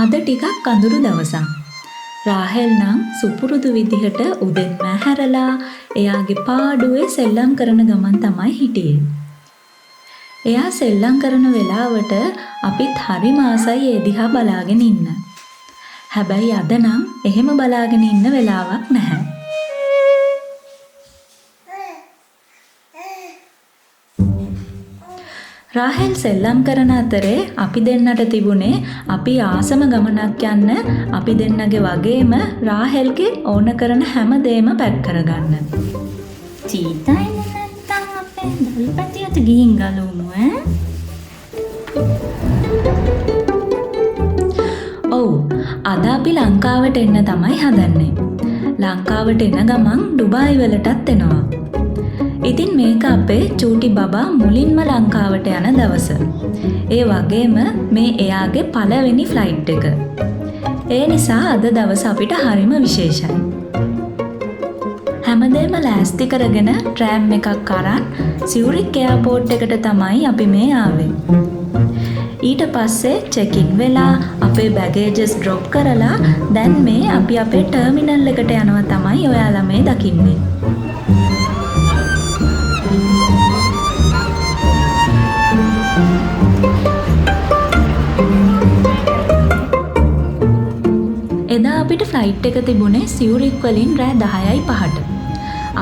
අද ටිකක් අඳුරු දවසක්. රාහෙල් නම් සුපුරුදු විදිහට උදෙන්ම හැරලා එයාගේ පාඩුවේ සෙල්ලම් කරන ගමන් තමයි හිටියේ. එයා සෙල්ලම් කරන වෙලාවට අපිත් හරිම ආසයි ඒ දිහා බලාගෙන ඉන්න. හැබැයි අද නම් එහෙම බලාගෙන ඉන්න වෙලාවක් නැහැ. රාහෙල් සෙල්ලම් කරන අතරේ අපි දෙන්නට තිබුණේ අපි ආසම ගමනක් යන්න අපි දෙන්නගේ වගේම රාහෙල්ගේ ඕන කරන හැම දෙයක්ම පැක් කරගන්න. චීතා එන්නේ නැත්තම් අපේ දල්පැටියට ගිහින් ගලවමු ඈ. ඔව් අද අපි ලංකාවට එන්න තමයි හදන්නේ. ලංකාවට එන ගමන් ඩුබායි වලටත් එනවා. ඉතින් මේක අපේ චූටි බබා මුලින්ම ලංකාවට යන දවස. ඒ වගේම මේ එයාගේ පළවෙනි ෆ්ලයිට් එක. ඒ නිසා අද දවස අපිට හරිම විශේෂයි. හැමදේම ලෑස්ති කරගෙන ට්‍රෑම් එකක් අරන් සියුරික් එයාපෝට් එකට තමයි අපි මේ ආවේ. ඊට පස්සේ චෙකින් වෙලා අපේ බැගේජස් ඩ්‍රොප් කරලා දැන් මේ අපි අපේ ටර්මිනල් එකට යනවා තමයි ඔයාලා මේ දකින්නේ. එදා අපිට ෆ්ලයිට් එක තිබුණේ සියුරික් වලින් රෑ 10:05ට.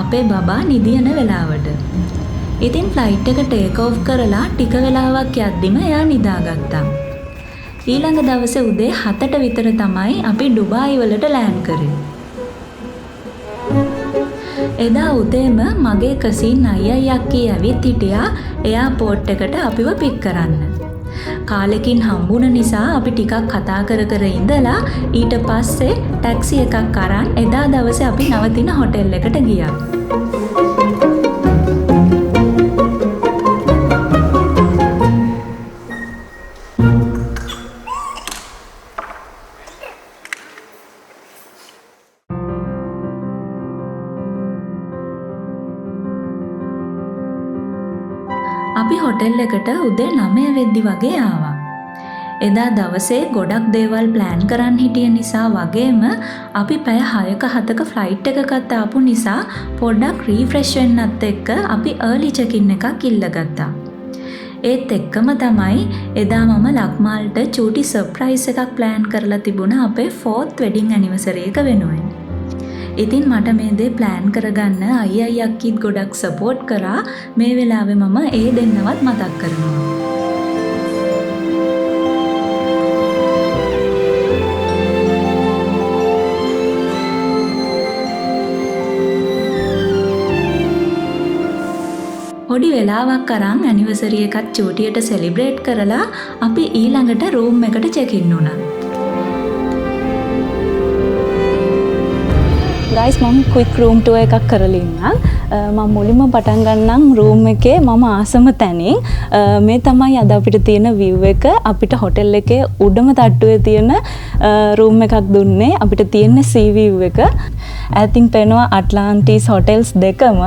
අපේ බබා නිදියන වෙලාවට. ඉතින් ෆ්ලයිට් එක ටේක් ඔෆ් කරලා ටික වෙලාවක් යද්දිම එයා නිදාගත්තා. ඊළඟ දවසේ උදේ 7ට විතර තමයි අපි ඩුබායි වලට ලෑන්ඩ් කරේ. එදා උදේම මගේ කසින් අයියා අක්කී ඇවිත් හිටියා එයාපෝට් එකට අපිව පික් කරන්න. කාලෙකින් හම්බුන නිසා අපි ටිකක් කතා කර ඉඳලා ඊට පස්සේ ටැක්සි එකක් අරන් එදා දවසේ අපි නවතින හොටෙල් එකට ගියා. අපි හොටෙල් එකට උදේ 9 වෙද්දි වගේ ආවා. එදා දවසේ ගොඩක් දේවල් ප්ලෑන් කරන් හිටිය නිසා වගේම අපි පැය 6ක 7ක ෆ්ලයිට් එකකට ආපු නිසා පොඩ්ඩක් රීෆ්‍රෙෂ් වෙන්නත් එක්ක අපි early check-in එකක් ඉල්ලගත්තා. ඒත් එක්කම තමයි එදා මම ලක්මාල්ට චූටි සර්ප්‍රයිස් එකක් ප්ලෑන් කරලා තිබුණා අපේ 4th wedding anniversary එක වෙනුවෙන්. ඉතින් මට මේ දේ ප්ලෑන් කරගන්න අයියයි අක්කිත් ගොඩක් සපෝට් කරා. මේ වෙලාවේ මම ඒ දෙන්නවත් මතක් කරනවා. පොඩි වෙලාවක් අරන් ඇනිවර්සරි එකත් චූටියට සෙලිබ්‍රේට් කරලා අපි ඊළඟට රූම් එකට චෙක් ඉන් වුණා. ගයිස් මම ක්වික් රූම් ටුවර් එකක් කරලා ඉන්නම්. මම මුලින්ම පටන් ගන්නම් රූම් එකේ මම ආසම තැනින්. මේ තමයි අද අපිට තියෙන view එක. අපිට හොටෙල් එකේ උඩම තට්ටුවේ තියෙන රූම් එකක් දුන්නේ. අපිට තියෙන්නේ sea view එක. ඈතින් පේනවා ඇට්ලාන්ටිස් හොටෙල්ස් දෙකම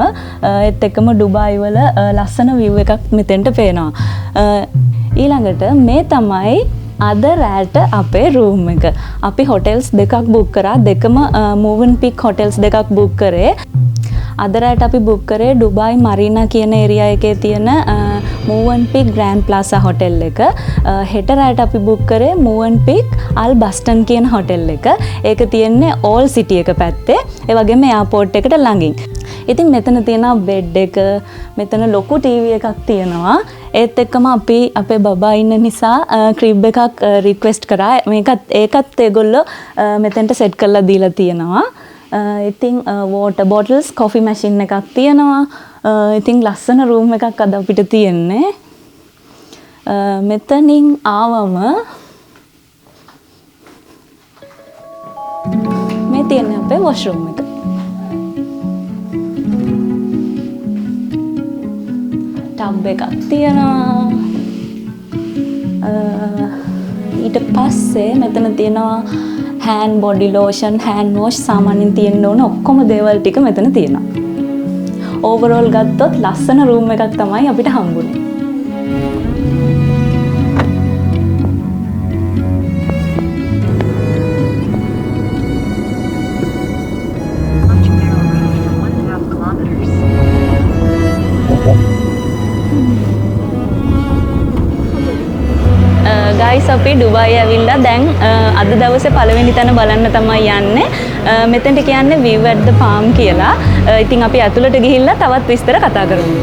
ඒත් එක්කම ඩුබායි වල ලස්සන view එකක් මෙතෙන්ට පේනවා. ඊළඟට මේ තමයි අද රෑට අපේ රූම් එක. අපි හොටෙල්ස් දෙකක් බුක් කරා. දෙකම Movenpick හොටෙල්ස් දෙකක් බුක් කරේ. අද රෑට අපි බුක් කරේ ඩුබායි මරීනා කියන ඒරියා එකේ තියෙන Movenpick Grand Plaza හොටෙල් එක. හෙට රෑට අපි බුක් කරේ Movenpick Al Buston කියන හොටෙල් එක. ඒක තියෙන්නේ All City එක පැත්තේ. ඒ වගේම එයාපෝට් එකට ළඟින්. ඉතින් මෙතන තියෙනවා බෙඩ් එක, මෙතන ලොකු ටීවී එකක් තියෙනවා. ඒත් එක්කම අපි අපේ බබා ඉන්න නිසා ක්‍රිබ් එකක් රික්වෙස්ට් කරා. ඒකත් ඒගොල්ලෝ මෙතෙන්ට සෙට් කරලා දීලා තියෙනවා. ඉතින් වෝටර් බොටල්ස්, කොෆි මැෂින් එකක් තියෙනවා. ඉතින් ලස්සන රූම් එකක් අද අපිට තියෙන්නේ. මෙතනින් ආවම මේ තියෙන්නේ අපේ වොෂ්රූම් එක. ටබ් එකක් තියෙනවා. ඊට පස්සේ මෙතන තියෙනවා hand body lotion, hand wash, සාමාන්‍යයෙන් තියෙන්න ඕන ඔක්කොම දේවල් ටික මෙතන තියෙනවා. ඕවරෝල් ගත්තොත් ලස්සන රූම් එකක් තමයි අපිට හම්බුනේ. ගයිස් අපි ඩුබායි ඇවිල්ලා දැන් අද දවසේ පළවෙනි තැන බලන්න තමයි යන්නේ. මෙතෙන්ට කියන්නේ view at the palm කියලා. ඉතින් අපි ඇතුළට ගිහිල්ලා තවත් විස්තර කතා කරමු.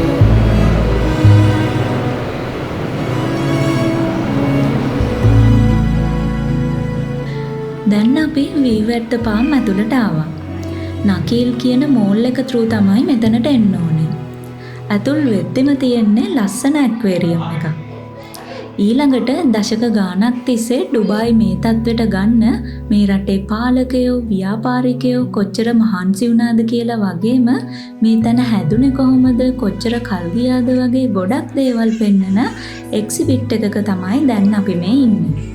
දැන් අපි view at the palm ඇතුළට ආවා. නකීල් කියන මෝල් එක through තමයි මෙතනට එන්න ඕනේ. ඇතුල් වෙද්දිම තියෙන්නේ ලස්සන ඇක්වේරියම් එකක්. ඊළඟට දශක ගානක් තිස්සේ ඩුබායි මේ තත්ත්වයට ගන්න මේ රටේ පාලකයෝ ව්‍යාපාරිකයෝ කොච්චර මහන්සි වුණාද කියලා වගේම මේ තැන හැදුනේ කොහොමද කොච්චර කල් ගියාද වගේ ගොඩක් දේවල් පෙන්නන එක්සිබිට් එකක තමයි දැන් අපි මේ ඉන්නේ.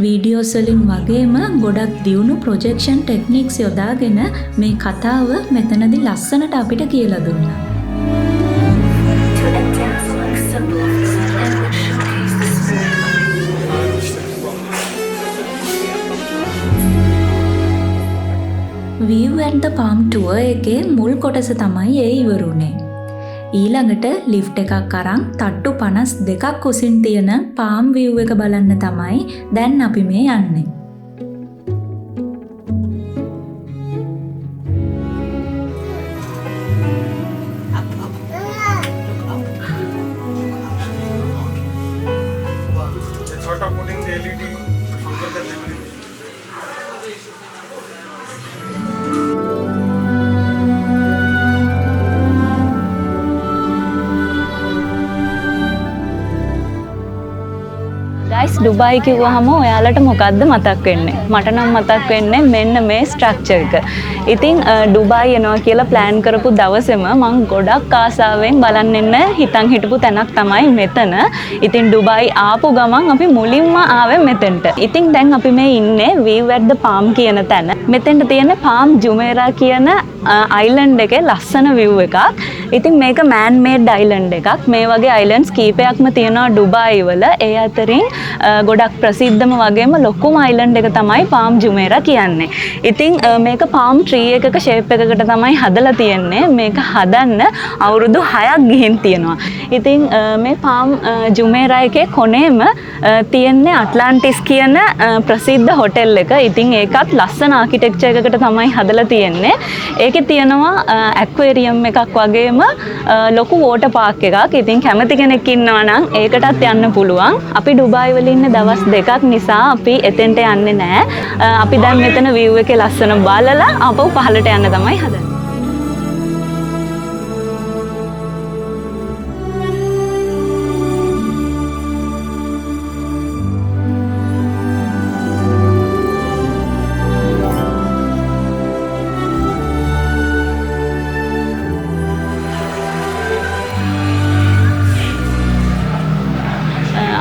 වීඩියෝස් වලින් වගේම ගොඩක් දියුණු ප්‍රොජෙක්ෂන් ටෙක්නික්ස් යොදාගෙන මේ කතාව මෙතනදී ලස්සනට අපිට කියලා දුන්නා. view at the palm tour එකේ මුල් කොටස තමයි ඒ ඉවරුනේ. ඊළඟට ලිෆ්ට් එකක් අරන් තට්ටු 52ක් උසින් තියෙන palm view එක බලන්න තමයි දැන් අපි මේ යන්නේ. ගයිස් ඩුබායි කිව්වහම ඔයාලට මොකද්ද මතක් වෙන්නේ? මට නම් මතක් වෙන්නේ මෙන්න මේ ස්ට්‍රක්චර් එක. ඉතින් ඩුබායි එනවා කියලා ප්ලෑන් කරපු දවසේම මම ගොඩක් ආසාවෙන් බලන්න එන්න හිතන් හිටපු තැනක් තමයි මෙතන. ඉතින් ඩුබායි ආපු ගමන් අපි මුලින්ම ආවේ මෙතෙන්ට. ඉතින් දැන් අපි මේ ඉන්නේ view at the palm කියන තැන. මෙතෙන්ට තියෙන palm jumeirah කියන අයිලන්ඩ් එකේ ලස්සන view එකක්. ඉතින් මේක man made island එකක්. මේ වගේ islands කීපයක්ම තියෙනවා ඩුබායි වල. ඒ අතරින් ගොඩක් ප්‍රසිද්ධම වගේම ලොකුම අයිලන්ඩ් එක තමයි palm jumeirah කියන්නේ. ඉතින් මේක palm tree එකක shape එකකට තමයි හදලා තියෙන්නේ. මේක හදන්න අවුරුදු 6ක් ගිහින් තියෙනවා. ඉතින් මේ palm jumeirah එකේ කොනේම තියෙන්නේ Atlantis කියන ප්‍රසිද්ධ හොටෙල් එක. ඉතින් ඒකත් ලස්සන ආකිටෙක්චර් එකකට තමයි හදලා තියෙන්නේ. ඒකේ තියෙනවා ඇක්වේරියම් එකක් වගේම ලොකු වෝටර් පාර්ක් එකක්. ඉතින් කැමති කෙනෙක් ඉන්නවා නම් ඒකටත් යන්න පුළුවන්. අපි ඩුබායි වල ඉන්න දවස් දෙකක් නිසා අපි එතෙන්ට යන්නේ නැහැ. අපි දැන් මෙතන view එකේ ලස්සන බලලා ආපහු පහළට යන්න තමයි හදන්නේ.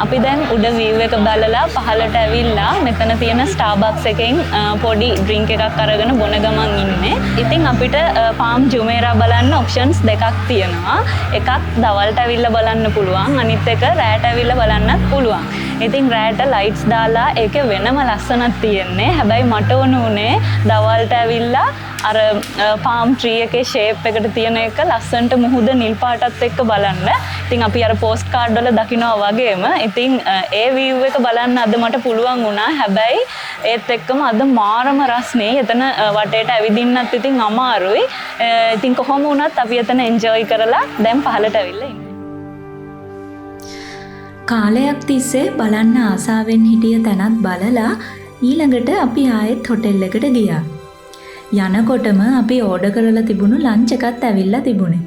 අපි දැන් උඩ view එක බලලා පහළට ඇවිල්ලා මෙතන තියෙන Starbucks එකෙන් පොඩි drink එකක් අරගෙන බොන ගමන් ඉන්නේ. ඉතින් අපිට palm jumeirah බලන්න options දෙකක් තියෙනවා. එකක් දවල්ට ඇවිල්ලා බලන්න පුළුවන්. අනිත් එක රැට ඇවිල්ලා බලන්නත් පුළුවන්. ඉතින් රැට lights දාලා ඒකේ වෙනම ලස්සනක් තියෙන්නේ. හැබැයි මට උනේ දවල්ට ඇවිල්ලා අර palm tree එකේ shape එකට තියෙන එක ලස්සනට මුහුද නිල් පාටත් එක්ක බලන්න. ඉතින් අපි අර post card වල දකිනවා වගේම ඉතින් ඒ view එක බලන්න අද මට පුළුවන් වුණා. හැබැයි ඒත් එක්කම අද මාරම රස්නේ. එතන වටේට ඇවිදින්නත් ඉතින් අමාරුයි. ඉතින් කොහොම වුණත් අපි එතන enjoy කරලා දැන් පහළට ඇවිල්ලා ඉන්නේ. කාලයක් තිස්සේ බලන්න ආසාවෙන් හිටිය තැනත් බලලා ඊළඟට අපි ආයෙත් හොටෙල් එකට ගියා. යනකොටම අපි ඕඩර් කරලා තිබුණු ලන්ච් එකත් ඇවිල්ලා තිබුණේ.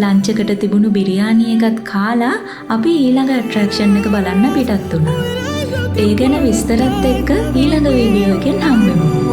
ලන්ච් එකට තිබුණු බිරියානි එකත් කාලා අපි ඊළඟ ඇට්‍රැක්ෂන් එක බලන්න පිටත් වුණා. ඒ ගැන විස්තරත් එක්ක ඊළඟ වීඩියෝ එකෙන් හම්බෙමු.